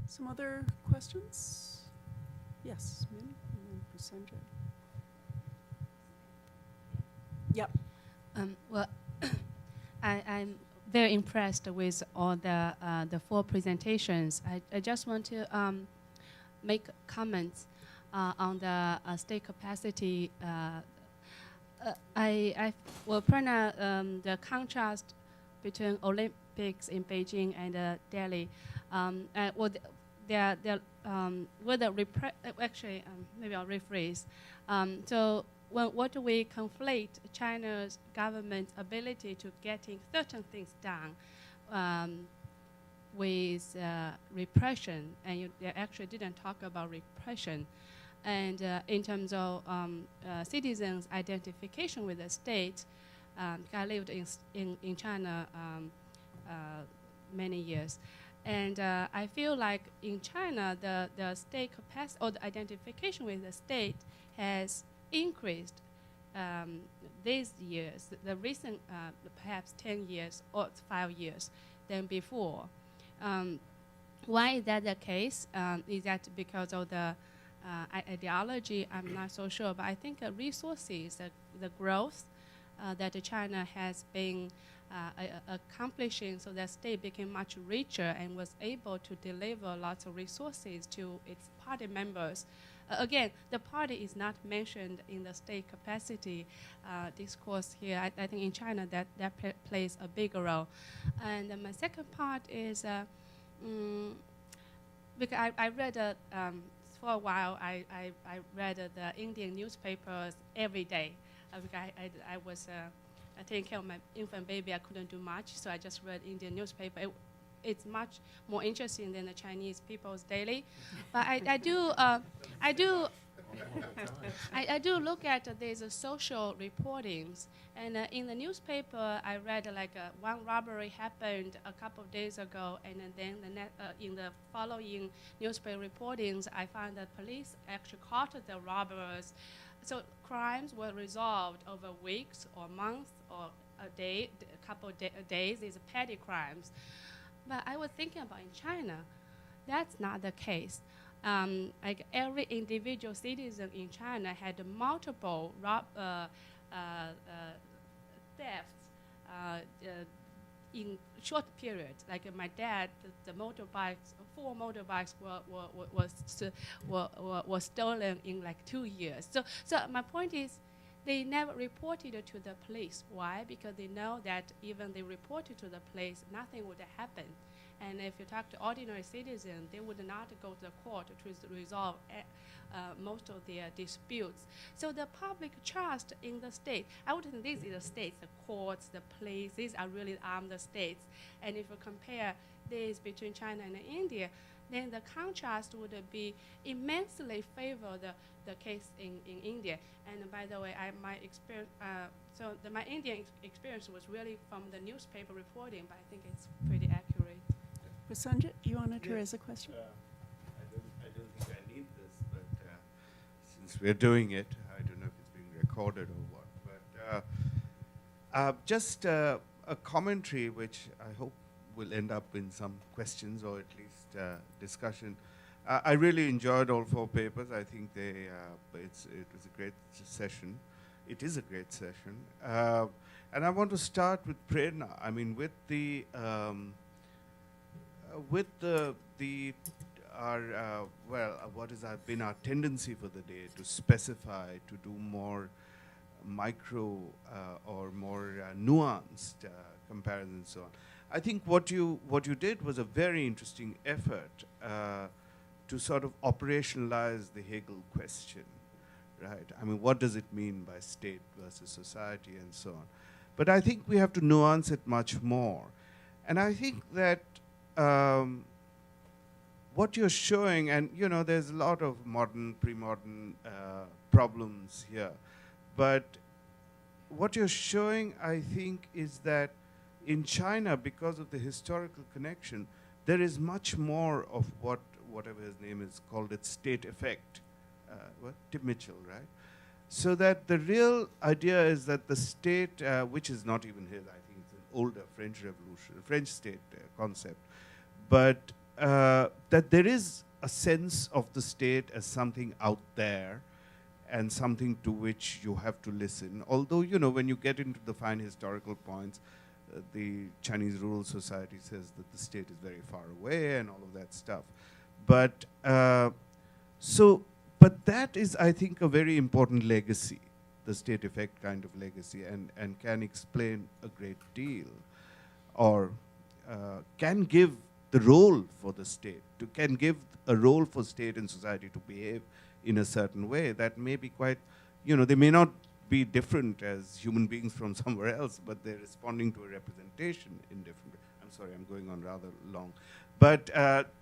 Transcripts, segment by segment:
Some other questions? Yes, Min, and then Prasenjit. Yep. Well, I'm very impressed with all the four presentations. I just want to make comments on the state capacity. Well, Prerna, the contrast between Olympics in Beijing and Delhi, actually, maybe I'll rephrase. So what we conflate China's government's ability to getting certain things done with repression, and they actually didn't talk about repression. And in terms of citizens' identification with the state, I lived in China many years. And I feel like in China, the state capacity or the identification with the state has increased these years, the recent perhaps 10 years or 5 years than before. Why is that the case? Is that because of the ideology? I'm not so sure, but I think resources, the growth that China has been accomplishing, so that state became much richer and was able to deliver lots of resources to its party members. Again, the party is not mentioned in the state capacity discourse here. I think in China that plays a bigger role. And my second part is, because I read, for a while, I read the Indian newspapers every day. Because I was taking care of my infant baby, I couldn't do much, so I just read Indian newspaper. It's much more interesting than the Chinese People's Daily, but I do look at these social reportings, and in the newspaper I read like one robbery happened a couple of days ago, and then in the following newspaper reportings I found that police actually caught the robbers. So crimes were resolved over weeks or months or a day, a couple of days. These are petty crimes. But I was thinking about in China, that's not the case. Like every individual citizen in China had multiple thefts in short periods. Like my dad, the motorbikes, 4 motorbikes were stolen in like 2 years. So my point is, they never reported it to the police. Why? Because they know that even they reported to the police, nothing would happen. And if you talk to ordinary citizens, they would not go to the court to resolve most of their disputes. So the public trust in the state, I would think these are the states, the courts, the police, these are really armed states. And if you compare this between China and India, then the contrast would be immensely favor the case in India. And by the way, my experience, my Indian experience was really from the newspaper reporting, but I think it's pretty accurate. Prasenjit, you wanted to raise a question? I don't think I need this, but since we're doing it, I don't know if it's being recorded or what. But just a commentary, which I hope will end up in some questions or at least discussion. I really enjoyed all 4 papers. I think it was a great session. It is a great session. And I want to start with Prerna. I mean, with what has been our tendency for the day to specify, to do more micro or more nuanced comparison and so on. I think what you did was a very interesting effort to sort of operationalize the Hegel question, right? I mean, what does it mean by state versus society and so on? But I think we have to nuance it much more. And I think that what you're showing, and you know, there's a lot of modern, pre-modern problems here, but what you're showing, I think, is that in China, because of the historical connection, there is much more of whatever his name is called, its state effect. Tim Mitchell, right? So that the real idea is that the state, which is not even his, I think it's an older French revolution, French state concept, but that there is a sense of the state as something out there and something to which you have to listen. Although, you know, when you get into the fine historical points, the Chinese rural society says that the state is very far away and all of that stuff. But but that is, I think, a very important legacy, the state effect kind of legacy, and can explain a great deal, or can give the role for the state, can give a role for state and society to behave in a certain way that may be quite, you know, they may not be different as human beings from somewhere else, but they're responding to a representation in different ways. I'm sorry, I'm going on rather long. But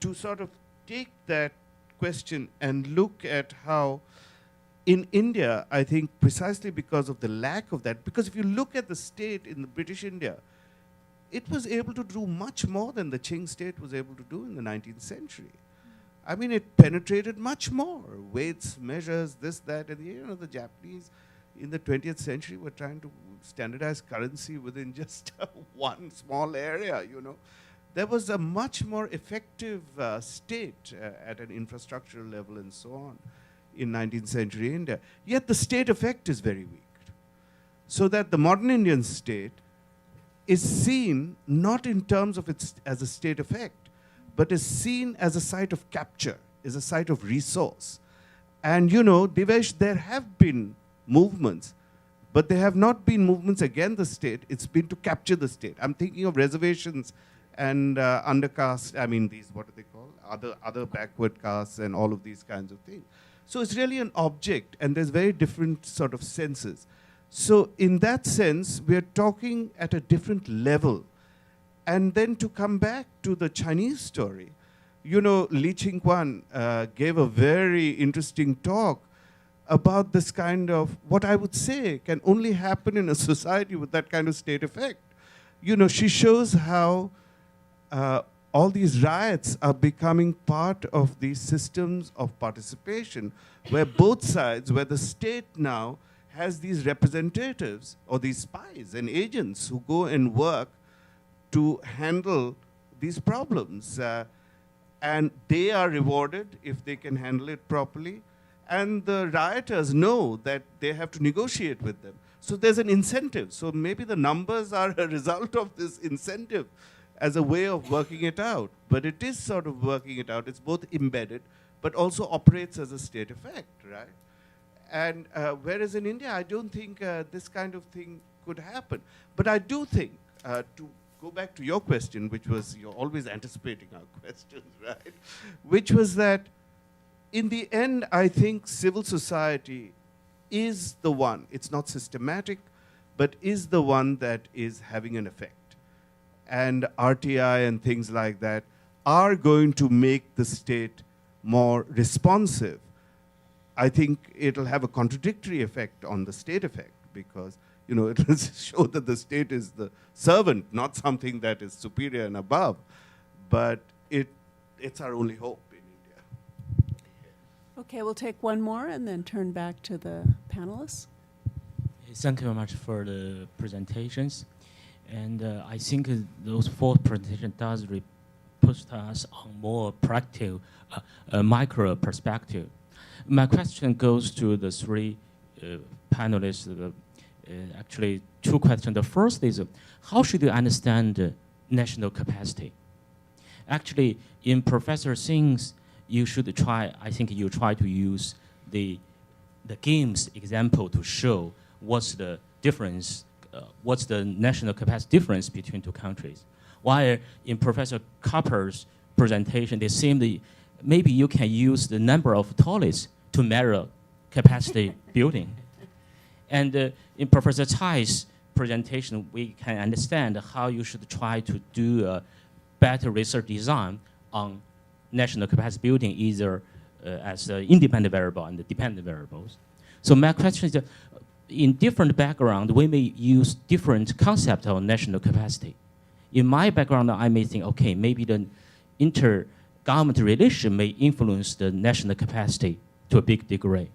to sort of take that question and look at how in India, I think precisely because of the lack of that, because if you look at the state in the British India, it was able to do much more than the Qing state was able to do in the 19th century. I mean, it penetrated much more. Weights, measures, this, that, and you know, the Japanese in the 20th century were trying to standardize currency within just one small area, you know. There was a much more effective state at an infrastructural level and so on in 19th century India. Yet the state effect is very weak. So that the modern Indian state is seen not in terms of its as a state effect, but is seen as a site of capture, is a site of resource. And you know, Devesh, there have been movements, but there have not been movements against the state, it's been to capture the state. I'm thinking of reservations and undercaste, I mean these, what do they call? Other backward castes and all of these kinds of things. So it's really an object, and there's very different sort of senses. So in that sense, we're talking at a different level. And then to come back to the Chinese story, you know, Li Qingquan gave a very interesting talk about this kind of, what I would say can only happen in a society with that kind of state effect. You know, she shows how all these riots are becoming part of these systems of participation, where both sides, where the state now has these representatives or these spies and agents who go and work to handle these problems. And they are rewarded if they can handle it properly. And the rioters know that they have to negotiate with them. So there's an incentive. So maybe the numbers are a result of this incentive as a way of working it out. But it is sort of working it out. It's both embedded, but also operates as a state effect, right? And whereas in India, I don't think this kind of thing could happen. But I do think, to go back to your question, which was, you're always anticipating our questions, right? Which was that, in the end, I think civil society is the one, it's not systematic, but is the one that is having an effect. And RTI and things like that are going to make the state more responsive. I think it'll have a contradictory effect on the state effect, because you know, it will show that the state is the servant, not something that is superior and above. But it's our only hope in India. Okay, we'll take one more and then turn back to the panelists. Thank you very much for the presentations. And I think those 4 presentations does put us on more practical, micro perspective. My question goes to the 3 panelists. Actually, 2 questions. The first is, how should you understand national capacity? Actually, in Professor Singh's, you should try, I think you try to use the games example to show what's the difference, what's the national capacity difference between 2 countries. While in Professor Copper's presentation, they seem that maybe you can use the number of toilets to measure capacity building. And in Professor Tsai's presentation, we can understand how you should try to do a better research design on national capacity building, either as independent variable and dependent variables. So my question is, in different background, we may use different concepts of national capacity. In my background, I may think, okay, maybe the inter-government relation may influence the national capacity to a big degree.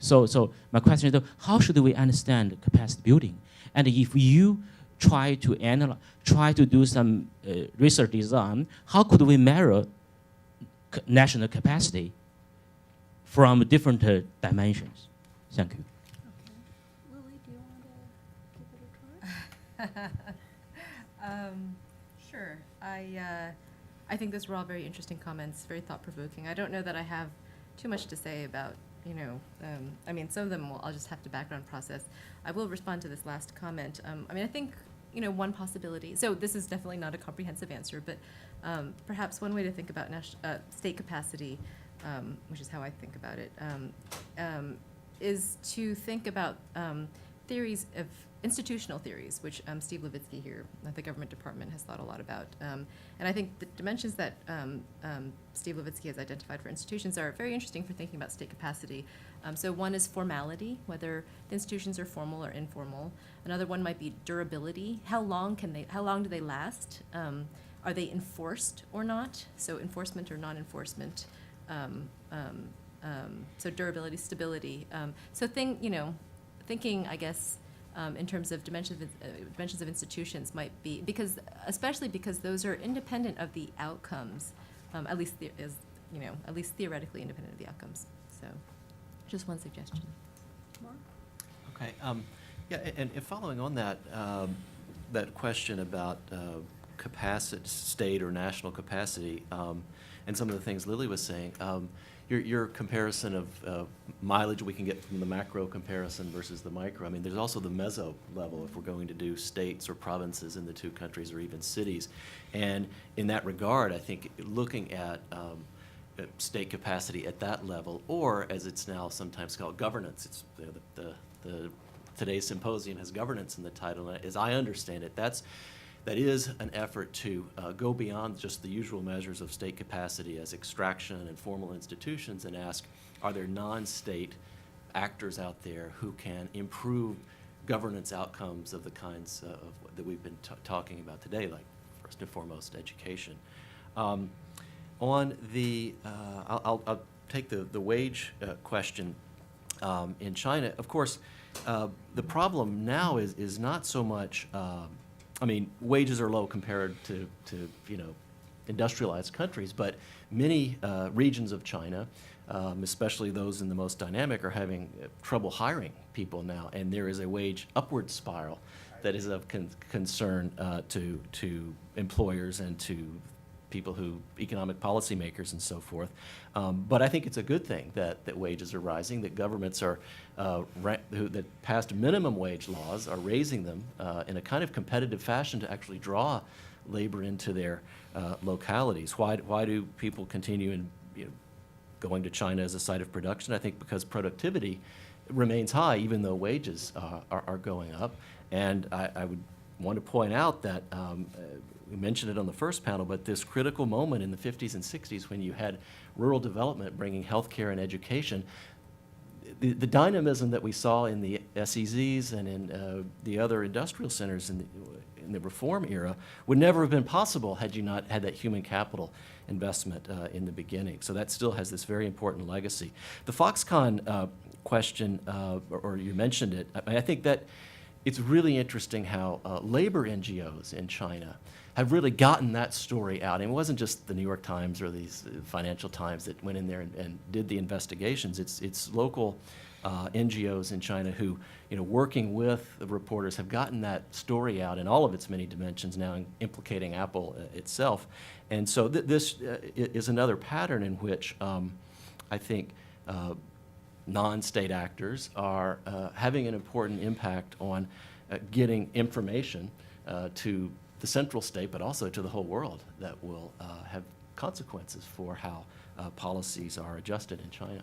So my question is, how should we understand capacity building? And if you try to analyze, try to do some research design. How could we measure national capacity from different dimensions? Thank you. Okay. Lily, do you want to give it a try? Sure. I think those were all very interesting comments, very thought-provoking. I don't know that I have too much to say about, I mean, some of them I'll just have to background process. I will respond to this last comment. I mean, I think, one possibility, so this is definitely not a comprehensive answer, but perhaps one way to think about state capacity, which is how I think about it, is to think about theories of institutional theories, which Steve Levitsky here at the government department has thought a lot about. And I think the dimensions that Steve Levitsky has identified for institutions are very interesting for thinking about state capacity. So one is formality, whether the institutions are formal or informal. Another one might be durability. How long do they last? Are they enforced or not? So enforcement or non-enforcement. So durability, stability. So thinking, I guess, in terms of dimensions of institutions might be, especially because those are independent of the outcomes, at least theoretically independent of the outcomes. So, just one suggestion. Mark? Okay. Yeah, and following on that, that question about capacity, state or national capacity, and some of the things Lily was saying, your comparison of mileage we can get from the macro comparison versus the micro. I mean, there's also the meso level if we're going to do states or provinces in the two countries or even cities. And in that regard, I think looking at state capacity at that level, or as it's now sometimes called governance, it's today's symposium has governance in the title, and as I understand it, that is an effort to go beyond just the usual measures of state capacity as extraction and formal institutions and ask, are there non-state actors out there who can improve governance outcomes of the kinds that we've been talking about today, like first and foremost education. On the, I'll take the wage question in China. Of course, the problem now is not so much, I mean, wages are low compared to industrialized countries, but many regions of China, especially those in the most dynamic, are having trouble hiring people now, and there is a wage upward spiral that is of concern to employers and to people economic policymakers and so forth. But I think it's a good thing that wages are rising, that governments are, that passed minimum wage laws are raising them in a kind of competitive fashion to actually draw labor into their localities. Why do people continue going to China as a site of production? I think because productivity remains high, even though wages are going up. And I would want to point out that we mentioned it on the first panel, but this critical moment in the 50s and 60s when you had rural development bringing healthcare and education, the dynamism that we saw in the SEZs and in the other industrial centers in the reform era would never have been possible had you not had that human capital investment in the beginning. So that still has this very important legacy. The Foxconn question, or you mentioned it, I think that it's really interesting how labor NGOs in China have really gotten that story out. And it wasn't just the New York Times or these Financial Times that went in there and did the investigations. It's local NGOs in China who, working with the reporters, have gotten that story out in all of its many dimensions now, implicating Apple itself. And so this is another pattern in which I think non-state actors are having an important impact on getting information to the central state, but also to the whole world, that will have consequences for how policies are adjusted in China.